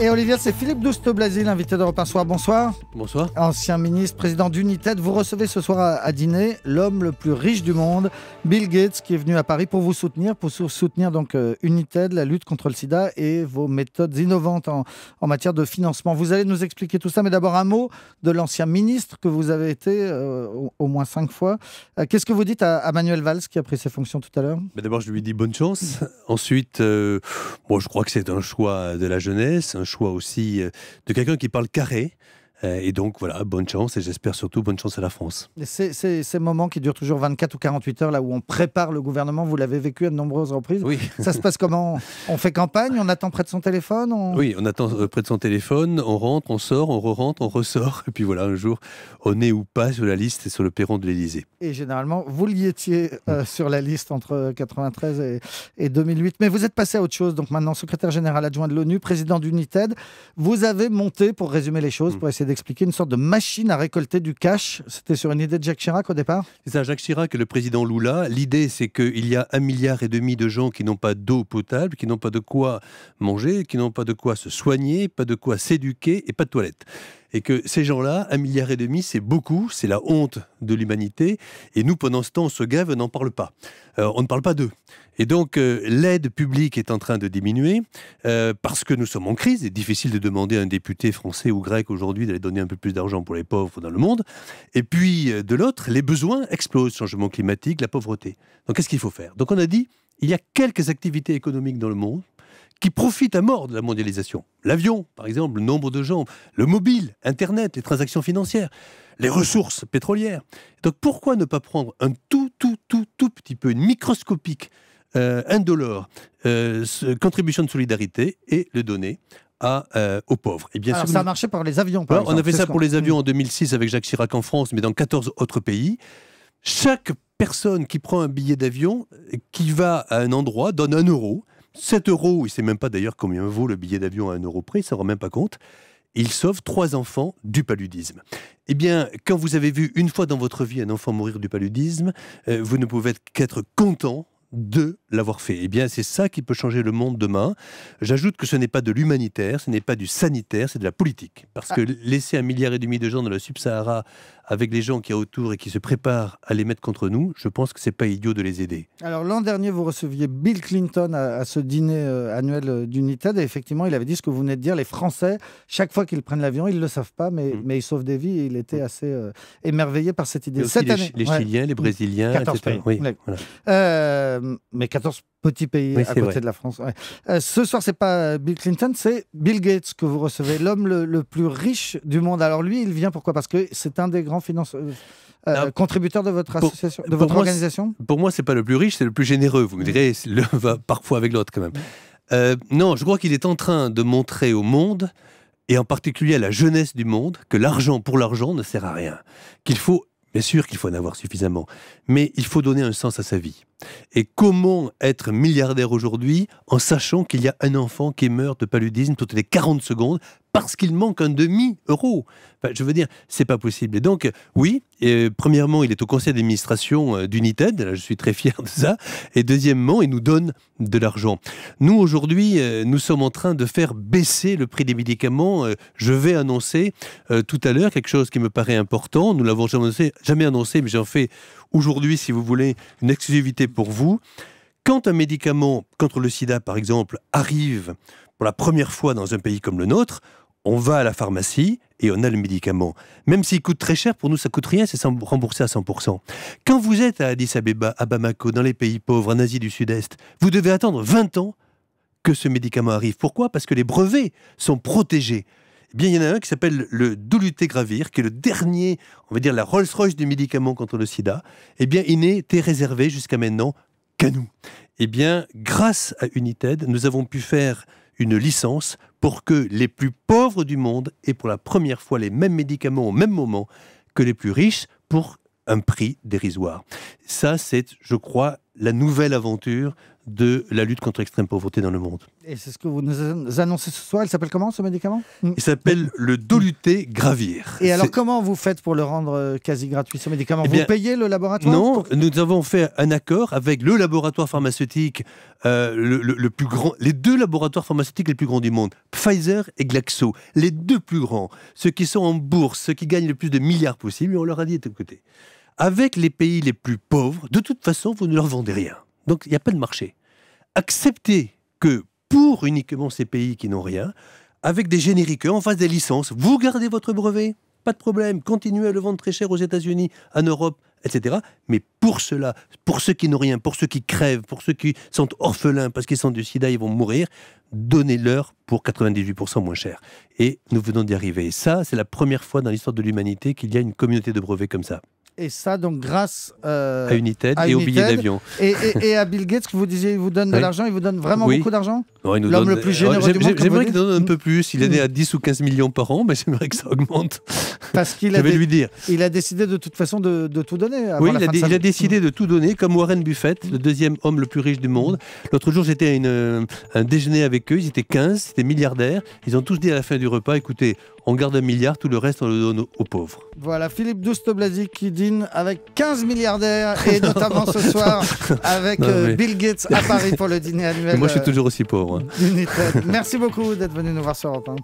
Et Olivier, c'est Philippe Douste-Blazy, l'invité d'Europe 1 Soir. Bonsoir. Bonsoir. Ancien ministre, président d'United. Vous recevez ce soir à dîner l'homme le plus riche du monde, Bill Gates, qui est venu à Paris pour vous soutenir, donc United, la lutte contre le sida et vos méthodes innovantes en matière de financement. Vous allez nous expliquer tout ça, mais d'abord un mot de l'ancien ministre que vous avez été au moins 5 fois. Qu'est-ce que vous dites à Manuel Valls, qui a pris ses fonctions tout à l'heure ? D'abord, je lui dis bonne chance. Ensuite, je crois que c'est un choix de la jeunesse, un choix aussi de quelqu'un qui parle carré. Et donc voilà, bonne chance, et j'espère surtout bonne chance à la France. Ces moments qui durent toujours 24 ou 48 heures, là où on prépare le gouvernement, vous l'avez vécu à de nombreuses reprises. Oui. Ça se passe comment ? On fait campagne, on attend près de son téléphone Oui, on attend près de son téléphone, on rentre, on sort, on re-rentre, on ressort, et puis voilà, un jour, on est ou pas sur la liste et sur le perron de l'Élysée. Et généralement, vous y étiez sur la liste entre 93 et 2008, mais vous êtes passé à autre chose, donc maintenant secrétaire général adjoint de l'ONU, président d'United. Vous avez monté, pour résumer les choses, pour essayer d'expliquer, une sorte de machine à récolter du cash. C'était sur une idée de Jacques Chirac au départ ? C'est ça, Jacques Chirac et le président Lula. L'idée, c'est qu'il y a 1,5 milliard de gens qui n'ont pas d'eau potable, qui n'ont pas de quoi manger, qui n'ont pas de quoi se soigner, pas de quoi s'éduquer et pas de toilette. Et que ces gens-là, 1,5 milliard, c'est beaucoup, c'est la honte de l'humanité. Et nous, pendant ce temps, on se gave, on n'en parle pas. On ne parle pas d'eux. Et donc, l'aide publique est en train de diminuer parce que nous sommes en crise. Il est difficile de demander à un député français ou grec aujourd'hui d'aller donner un peu plus d'argent pour les pauvres dans le monde. Et puis, de l'autre, les besoins explosent. Changement climatique, la pauvreté. Donc, qu'est-ce qu'il faut faire ? Donc, on a dit, il y a quelques activités économiques dans le monde qui profitent à mort de la mondialisation. L'avion, par exemple, le nombre de gens, le mobile, Internet, les transactions financières, les ressources pétrolières. Donc pourquoi ne pas prendre un tout petit peu, une microscopique $1, contribution de solidarité et le donner aux pauvres. Et bien Alors sûr, ça a marché par les avions, par exemple. On a fait ça pour les avions en 2006 avec Jacques Chirac en France, mais dans 14 autres pays. Chaque personne qui prend un billet d'avion, qui va à un endroit, donne 1 euro. 7 euros, il ne sait même pas d'ailleurs combien vaut le billet d'avion à 1 euro près, il ne s'en rend même pas compte. Il sauve 3 enfants du paludisme. Eh bien, quand vous avez vu une fois dans votre vie un enfant mourir du paludisme, vous ne pouvez qu'être content de l'avoir fait. Eh bien, c'est ça qui peut changer le monde demain. J'ajoute que ce n'est pas de l'humanitaire, ce n'est pas du sanitaire, c'est de la politique. Parce que laisser 1,5 milliard de gens dans le Sub-Sahara avec les gens qui y a autour et qui se préparent à les mettre contre nous, je pense que c'est pas idiot de les aider. Alors l'an dernier, vous receviez Bill Clinton à ce dîner annuel d'United et effectivement, il avait dit ce que vous venez de dire, les Français, chaque fois qu'ils prennent l'avion, ils ne le savent pas, mais ils sauvent des vies et il était assez émerveillé par cette idée. Cette année, les Chiliens, les Brésiliens, 14 etc. pays. Oui, voilà. Mais 14 petits pays à côté de la France. Ce soir, c'est pas Bill Clinton, c'est Bill Gates que vous recevez, l'homme le plus riche du monde. Alors lui, il vient pourquoi ? Parce que c'est un des grands contributeurs de votre association, de votre organisation ? Pour moi, c'est pas le plus riche, c'est le plus généreux. Vous me direz, l'un va parfois avec l'autre quand même. Non, je crois qu'il est en train de montrer au monde, et en particulier à la jeunesse du monde, que l'argent pour l'argent ne sert à rien. Bien sûr qu'il faut en avoir suffisamment, mais il faut donner un sens à sa vie. Et comment être milliardaire aujourd'hui en sachant qu'il y a un enfant qui meurt de paludisme toutes les 40 secondes parce qu'il manque un demi-euro. Enfin, je veux dire, c'est pas possible. Et donc, oui, premièrement, il est au conseil d'administration d'United, là, je suis très fier de ça, et deuxièmement, il nous donne de l'argent. Nous, aujourd'hui, nous sommes en train de faire baisser le prix des médicaments. Je vais annoncer tout à l'heure quelque chose qui me paraît important. Nous l'avons jamais annoncé, mais j'en fais aujourd'hui, si vous voulez, une exclusivité pour vous. Quand un médicament contre le sida, par exemple, arrive pour la première fois dans un pays comme le nôtre, on va à la pharmacie et on a le médicament. Même s'il coûte très cher, pour nous, ça coûte rien, c'est remboursé à 100%. Quand vous êtes à Addis Abeba, à Bamako, dans les pays pauvres, en Asie du Sud-Est, vous devez attendre 20 ans que ce médicament arrive. Pourquoi ? Parce que les brevets sont protégés. Eh bien, il y en a un qui s'appelle le dolutegravir, qui est le dernier, on va dire, la Rolls-Royce du médicament contre le sida. Eh bien, il n'était réservé jusqu'à maintenant qu'à nous. Eh bien, grâce à United, nous avons pu faire une licence pour que les plus pauvres du monde aient pour la première fois les mêmes médicaments au même moment que les plus riches pour un prix dérisoire. Ça, c'est, je crois, la nouvelle aventure de la lutte contre l'extrême pauvreté dans le monde. Et c'est ce que vous nous annoncez ce soir. Il s'appelle comment, ce médicament? Il s'appelle le Doluté Gravir. Et alors, comment vous faites pour le rendre quasi gratuit, ce médicament? Vous payez le laboratoire? Non, nous avons fait un accord avec le laboratoire pharmaceutique, le plus grand, les 2 laboratoires pharmaceutiques les plus grands du monde, Pfizer et Glaxo, les 2 plus grands, ceux qui sont en bourse, ceux qui gagnent le plus de milliards possible, et on leur a dit de côté. Avec les pays les plus pauvres, de toute façon, vous ne leur vendez rien. Donc, il n'y a pas de marché. Acceptez que pour uniquement ces pays qui n'ont rien, avec des génériques, on fasse des licences, vous gardez votre brevet, pas de problème, continuez à le vendre très cher aux États-Unis, en Europe, etc. Mais pour cela, pour ceux qui n'ont rien, pour ceux qui crèvent, pour ceux qui sont orphelins parce qu'ils sont du sida, ils vont mourir, donnez-leur pour 98% moins cher. Et nous venons d'y arriver. Et ça, c'est la première fois dans l'histoire de l'humanité qu'il y a une communauté de brevets comme ça. Et ça, donc, grâce à United et aux billets d'avion. Et à Bill Gates, que vous disiez, il vous donne de l'argent, il vous donne vraiment beaucoup d'argent? L'homme le plus généreux du monde. J'aimerais qu'il donne un peu plus. Il est à 10 ou 15 millions par an, mais j'aimerais que ça augmente. Parce qu'il lui dire. Il a décidé de toute façon de tout donner. Oui, il a décidé de tout donner, comme Warren Buffett, le 2e homme le plus riche du monde. L'autre jour, j'étais à un déjeuner avec eux. Ils étaient 15, c'était milliardaires. Ils ont tous dit à la fin du repas, écoutez, on garde 1 milliard, tout le reste, on le donne aux pauvres. Voilà, Philippe Douste-Blazy qui dîne avec 15 milliardaires, et notamment ce soir avec Bill Gates à Paris pour le dîner annuel. Moi, je suis toujours aussi pauvre. Merci beaucoup d'être venu nous voir sur Europe 1.